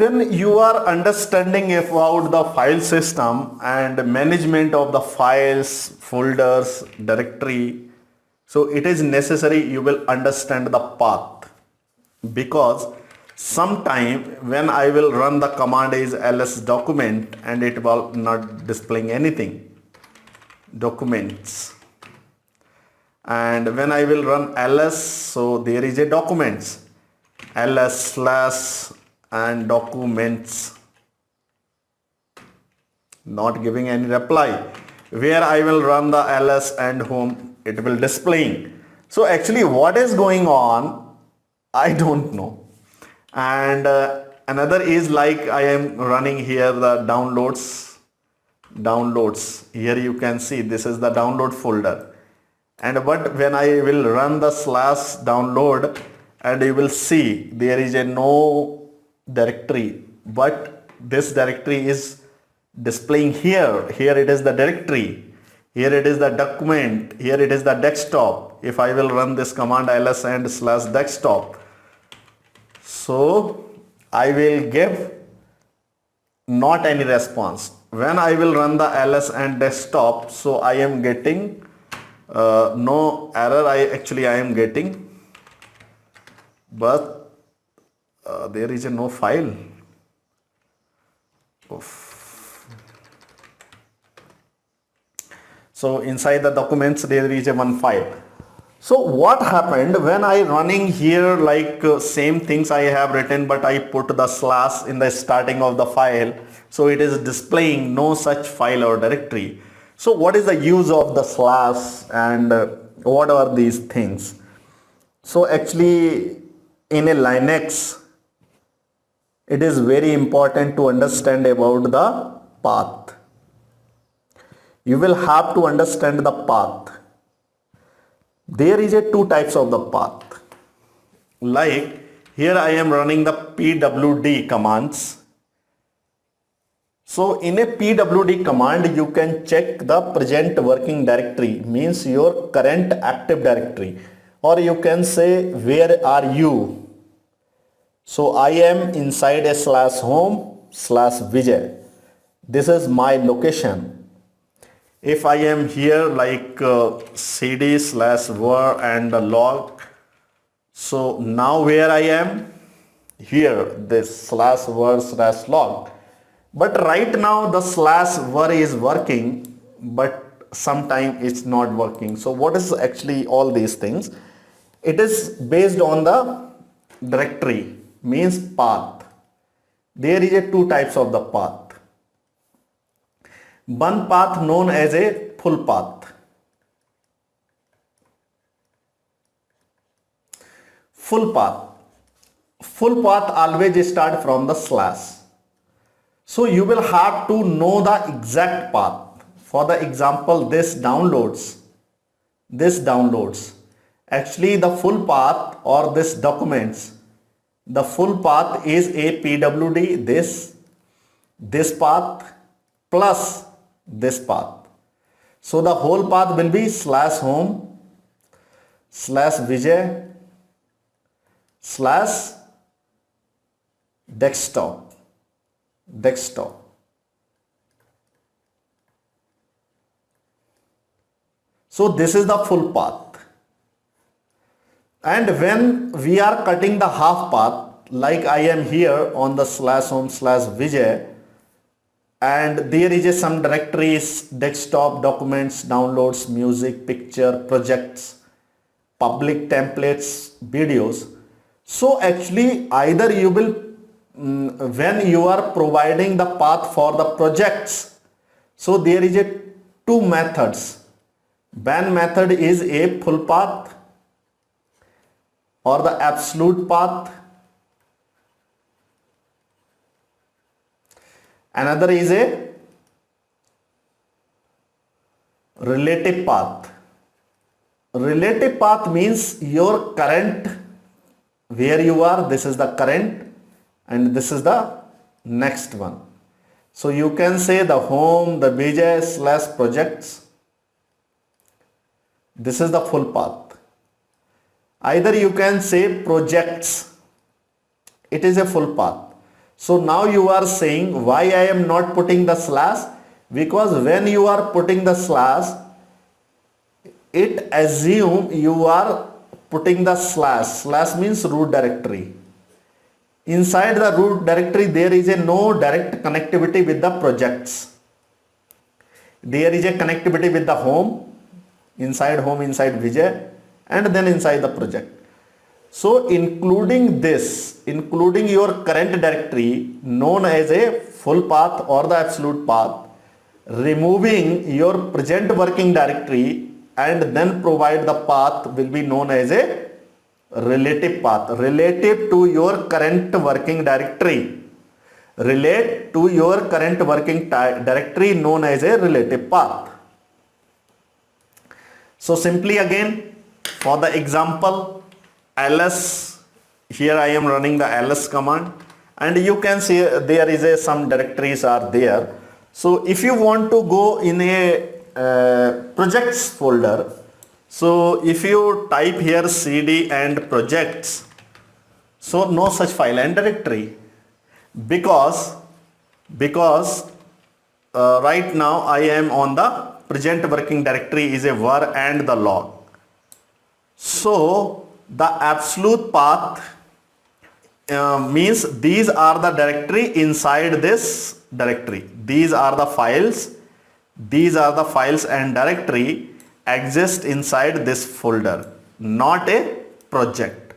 when you are understanding about the file system and management of the files, folders, directory, so it is necessary you will understand the path, because sometime when I will run the command is ls document and it will not displaying anything, documents, and when I will run ls, so there is a documents, ls slash and documents, not giving any reply. Where I will run the ls and home, it will displaying. So actually what is going on, I don't know. And another is like I am running here the downloads. Here you can see this is the download folder. And but when I will run the slash download, and you will see there is a no directory, but this directory is displaying here. Here it is the directory, here it is the document, here it is the desktop. If I will run this command ls and slash desktop, so I will give not any response. When I will run the ls and desktop, so I am getting no error. I am getting, but there is a no file. Oof. So inside the documents there is a one file. So what happened when I running here, like same things I have written, but I put the slash in the starting of the file, so it is displaying no such file or directory. So what is the use of the slash and what are these things? So actually in a Linux, it is very important to understand about the path. You will have to understand the path. There is a two types of the path. Like here I am running the pwd commands. So in a pwd command you can check the present working directory, means your current active directory, or you can say where are you. So I am inside a slash home slash Vijay. This is my location. If I am here like cd slash var and the log, so now where I am, here this slash var slash log. But right now the slash var is working, but sometime it's not working. So what is actually all these things? It is based on the directory, means path. There is a two types of the path. One path known as a full path. Full path. Full path always start from the slash. So you will have to know the exact path. For the example, this downloads. Actually the full path or this documents, the full path is a pwd, this path plus this path. So the whole path will be slash home slash Vijay slash desktop. So this is the full path. And when we are cutting the half path, like I am here on the slash home slash Vijay, and there is some directories, desktop, documents, downloads, music, picture, projects, public templates, videos. So actually either you will, when you are providing the path for the projects, so there is a two methods. One method is a full path or the absolute path. Another is a relative path. Relative path means your current, where you are, this is the current and this is the next one. So you can say the home, the Vijay slash projects. This is the full path. Either you can say projects. It is a full path. So now you are saying why I am not putting the slash, because when you are putting the slash, it assume you are putting the slash means root directory. Inside the root directory there is a no direct connectivity with the projects. There is a connectivity with the home, inside Vijay, and then inside the project. So including this, including your current directory known as a full path or the absolute path, removing your present working directory and then provide the path will be known as a relative path, relative to your current working directory. Relate to your current working directory known as a relative path. So simply again, for the example, ls, here I am running the ls command, and you can see there is some directories are there. So if you want to go in a projects folder, so if you type here cd and projects, so no such file and directory, because right now I am on the present working directory is a var and the log. So the absolute path means these are the directory inside this directory. These are the files and directory exist inside this folder, not a project.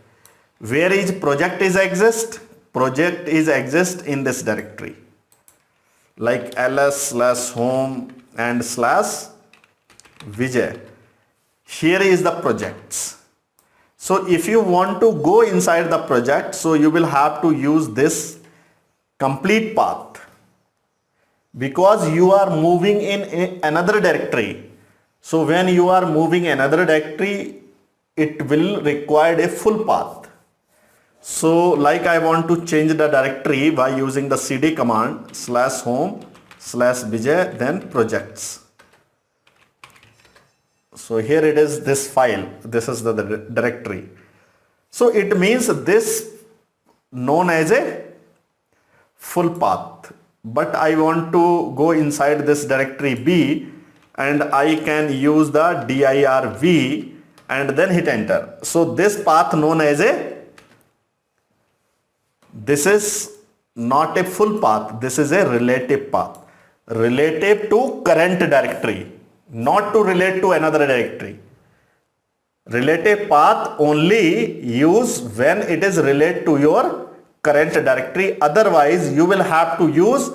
Where is project is exist? Project is exist in this directory, like ls/home and /Vijay. Here is the projects. So if you want to go inside the project, so you will have to use this complete path, because you are moving in another directory. So when you are moving another directory, it will require a full path. So like I want to change the directory by using the cd command /home/Vijay, then projects. So here it is, this file, this is the directory. So it means this known as a full path, but I want to go inside this directory B, and I can use the dirv and then hit enter. So this path known as this is not a full path, this is a relative path, relative to current directory, not to relate to another directory. Relative path only use when it is related to your current directory, otherwise you will have to use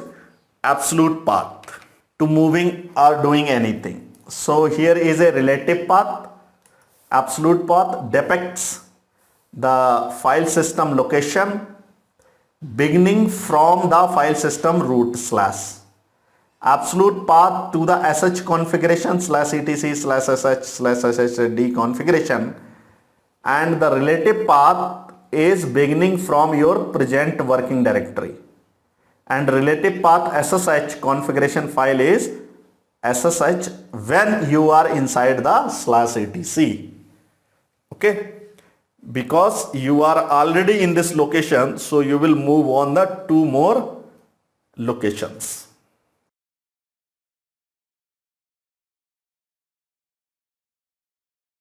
absolute path to moving or doing anything. So here is a relative path. Absolute path depicts the file system location beginning from the file system root /. Absolute path to the sh configuration /etc/sh/sshd configuration, and the relative path is beginning from your present working directory, and relative path ssh configuration file is ssh when you are inside the /etc. Okay, because you are already in this location, so you will move on the two more locations.